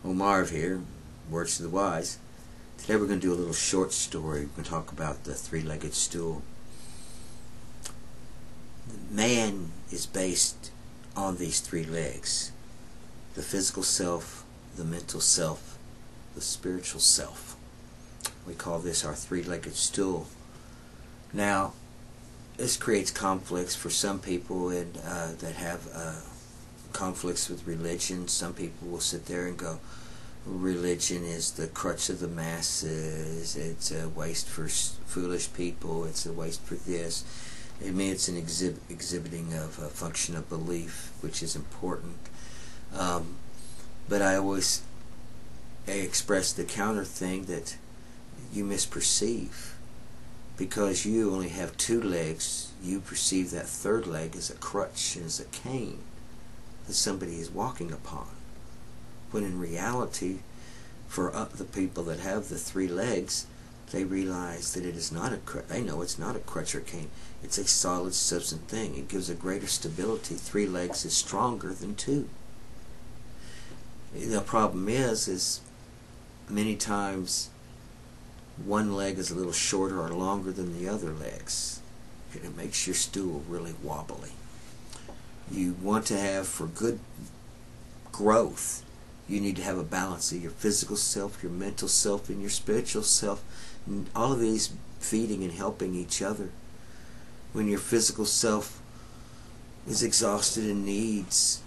Marv here, Words to the Wise. Today we're going to do a little short story. We're going to talk about the three-legged stool. Man is based on these three legs: the physical self, the mental self, the spiritual self. We call this our three-legged stool. Now, this creates conflicts for some people that have conflicts with religion. Some people will sit there and go, religion is the crutch of the masses, it's a waste for foolish people, it's a waste for this. I mean, it's an exhibiting of a function of belief, which is important. But I always express the counter thing that you misperceive. Because you only have two legs, you perceive that third leg as a crutch, as a cane that somebody is walking upon. When in reality, for the people that have the three legs, they realize that it is not a crutch. They know it's not a crutch or cane. It's a solid, substance thing. It gives a greater stability. 3 legs is stronger than 2. The problem is many times one leg is a little shorter or longer than the other legs, and it makes your stool really wobbly. You want to have, for good growth, you need to have a balance of your physical self, your mental self, and your spiritual self, and all of these feeding and helping each other. When your physical self is exhausted and needs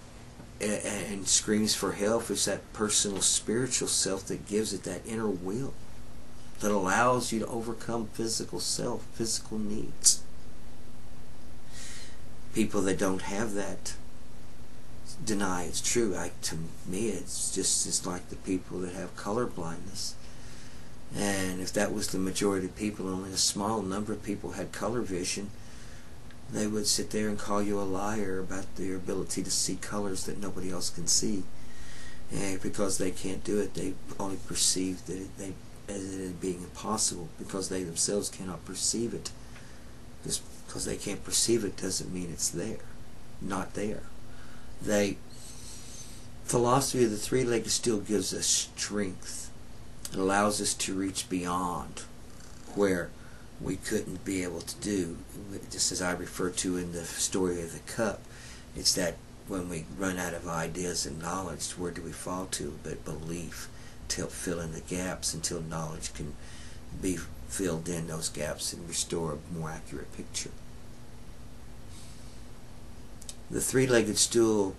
and screams for help, it's that personal spiritual self that gives it that inner will that allows you to overcome physical self, physical needs. People that don't have that deny it's true. To me, it's like the people that have color blindness. And if that was the majority of people, only a small number of people had color vision, they would sit there and call you a liar about their ability to see colors that nobody else can see. And because they can't do it, they only perceive that as it being impossible, because they themselves cannot perceive it. Just because they can't perceive it doesn't mean it's there. Not there. Philosophy of the three-legged stool gives us strength. It allows us to reach beyond where we couldn't be able to do. Just as I referred to in the story of the cup, it's that when we run out of ideas and knowledge, where do we fall to? But belief, to help fill in the gaps until knowledge can be filled in those gaps and restore a more accurate picture. The three-legged stool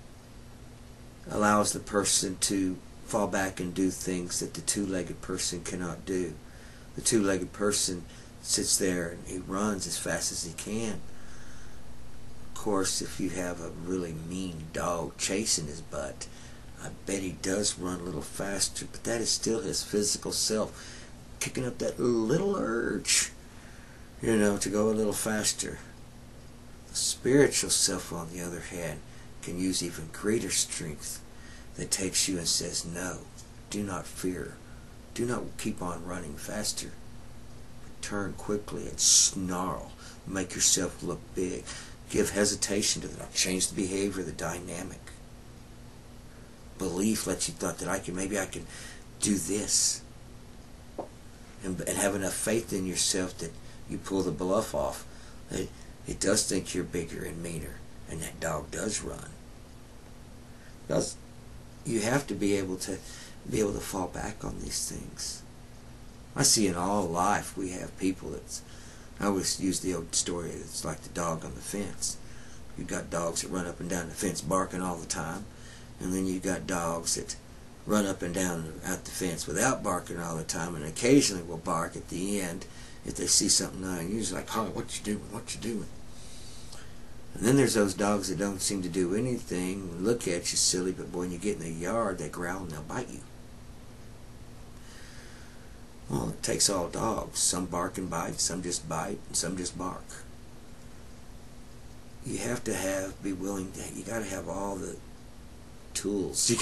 allows the person to fall back and do things that the two-legged person cannot do. The two-legged person sits there and he runs as fast as he can. Of course, if you have a really mean dog chasing his butt, I bet he does run a little faster, but that is still his physical self kicking up that little urge, to go a little faster. The spiritual self, on the other hand, can use even greater strength that takes you and says, no, do not fear. Do not keep on running faster. Turn quickly and snarl. Make yourself look big. Give hesitation to that. Change the behavior, the dynamic. Belief lets you thought that maybe I can do this. And have enough faith in yourself that you pull the bluff off. It does think you're bigger and meaner, and that dog does run. Because you have to be able to fall back on these things. I see in all life we have people I always use the old story, it's like the dog on the fence. You've got dogs that run up and down the fence barking all the time, and then you've got dogs that run up and down at the fence without barking all the time, and occasionally will bark at the end if they see something unusual, like, "Holly, what you doing? What you doing?" And then there's those dogs that don't seem to do anything, look at you silly, but when you get in the yard, they growl and they'll bite you. Well, it takes all dogs. Some bark and bite, some just bite, and some just bark. You have to be willing to, you got to have all the tools. You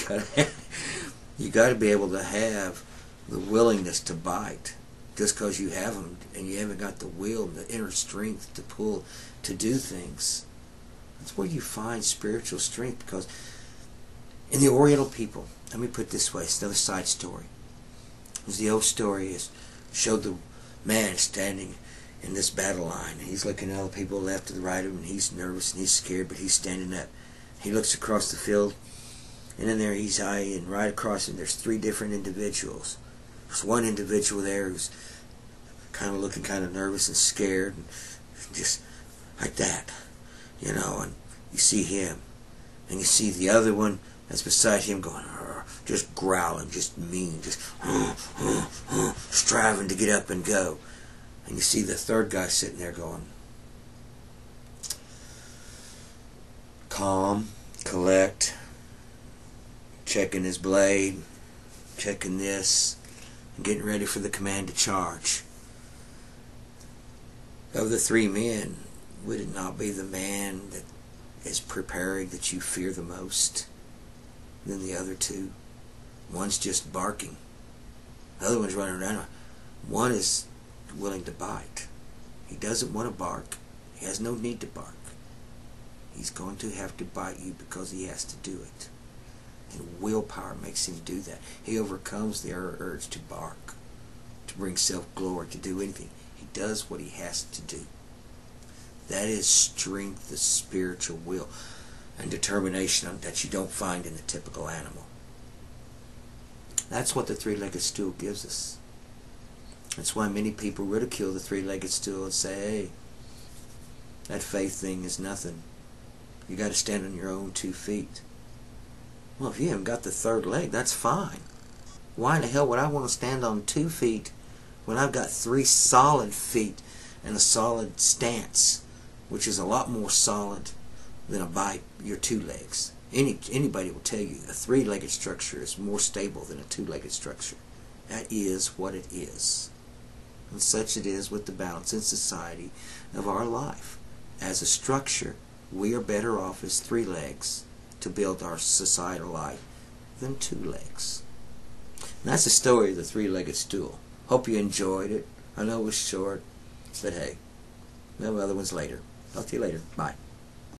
got to be able to have the willingness to bite. Just because you have them and you haven't got the will and the inner strength to pull, to do things. That's where you find spiritual strength, because In the Oriental people, let me put it this way, it's another side story. As the old story is, showed the man standing in this battle line. He's looking at all the people left to the right of him, and he's nervous and he's scared, but he's standing up. He looks across the field, and in there he's eyeing right across him. There's 3 different individuals. There's one individual there who's kind of looking kind of nervous and scared, and just like that, you know, and you see him, and you see the other one that's beside him going, just growling, just mean, just striving to get up and go. And you see the third guy sitting there going, calm, collect, checking his blade, checking this, and getting ready for the command to charge. Of the 3 men, would it not be the man that is preparing that you fear the most than the other 2? One's just barking. The other one's running around. One is willing to bite. He doesn't want to bark. He has no need to bark. He's going to have to bite you because he has to do it. And willpower makes him do that. He overcomes the urge to bark, to bring self-glory, to do anything. He does what he has to do. That is strength, the spiritual will, and determination that you don't find in the typical animal. That's what the 3-legged stool gives us. That's why many people ridicule the 3-legged stool and say, hey, that faith thing is nothing. You got to stand on your own 2 feet. Well, if you haven't got the 3rd leg, that's fine. Why in the hell would I want to stand on 2 feet when I've got 3 solid feet and a solid stance, which is a lot more solid than your 2 legs? Anybody will tell you a 3-legged structure is more stable than a 2-legged structure. That is what it is. And such it is with the balance in society of our life. As a structure, we are better off as 3 legs to build our societal life than 2 legs. And that's the story of the 3-legged stool. Hope you enjoyed it. I know it was short, but hey, we'll have other ones later. Talk to you later. Bye.